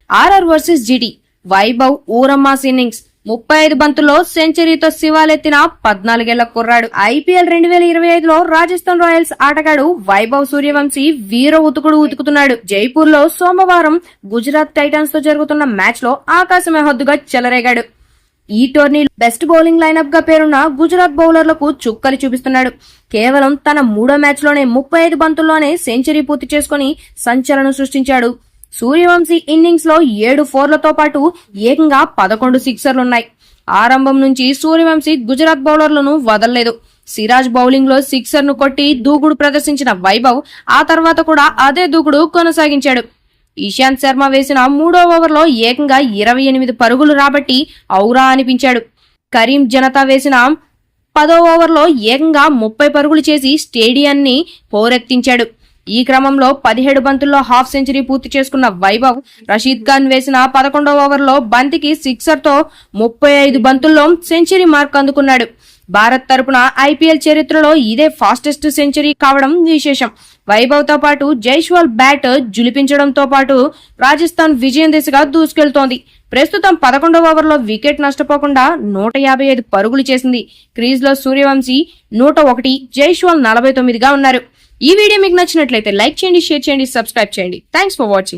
RR versus GT. Vaibhav ఊరమ్మాస్ innings. 35 బంతుల్లో సెంచరీతో శివాలెత్తిన 14 ఏళ్ల కుర్రాడు. ఐపీఎల్ 2025లో రాజస్థాన్ రాయల్స్ ఆటగాడు వైభవ్ సూర్యవంశీ వీర ఉతుకుడు ఉతుకుతున్నాడు. జైపూర్ లో సోమవారం గుజరాత్ టైటాన్స్ తో జరుగుతున్న మ్యాచ్ లో ఆకాశమే హద్దుగా చెలరేగాడు. ఈ టోర్నీలో బెస్ట్ బౌలింగ్ లైనప్ గా పేరున్న గుజరాత్ బౌలర్లకు చుక్కలు చూపిస్తున్నాడు. కేవలం తన 3వ మ్యాచ్ లోనే 35 బంతుల్లోనే సెంచరీ పూర్తి చేసుకుని సంచలనం సృష్టించాడు. సూర్యవంశీ ఇన్నింగ్స్ లో 7 4లతో పాటు ఏకంగా 11 సిక్సర్లున్నాయి. ఆరంభం నుంచి సూర్యవంశీ గుజరాత్ బౌలర్లను వదలలేదు. సిరాజ్ బౌలింగ్ లో సిక్సర్ ను కొట్టి దూకుడు ప్రదర్శించిన వైభవ్ ఆ తర్వాత కూడా అదే దూకుడు కొనసాగించాడు. ఇషాంత్ శర్మ వేసిన 3వ ఓవర్లో ఏకంగా 28 పరుగులు రాబట్టి ఔరా అనిపించాడు. కరీం జనతా వేసిన 10వ ఓవర్లో ఏకంగా 30 పరుగులు చేసి స్టేడియాన్ని పోరెత్తించాడు. ఈ క్రమంలో 17 బంతుల్లో హాఫ్ సెంచరీ పూర్తి చేసుకున్న వైభవ్ రషీద్ ఖాన్ వేసిన 11వ ఓవర్లో బంతికి సిక్సర్ తో 35 బంతుల్లో సెంచరీ మార్క్ అందుకున్నాడు. భారత్ తరపున ఐపీఎల్ చరిత్రలో ఇదే ఫాస్టెస్ట్ సెంచరీ కావడం విశేషం. వైభవ్ తో పాటు జైస్వాల్ బ్యాట్ జులిపించడంతో పాటు రాజస్థాన్ విజయం దిశగా దూసుకెళ్తోంది. ప్రస్తుతం 11వ ఓవర్లో వికెట్ నష్టపోకుండా 155 పరుగులు చేసింది. క్రీజ్ లో సూర్యవంశీ 101, జైస్వాల్ 49గా ఉన్నారు. ఈ వీడియో మీకు నచ్చినట్లయితే లైక్ చేయండి, షేర్ చేయండి, సబ్స్క్రైబ్ చేయండి. Thanks for watching.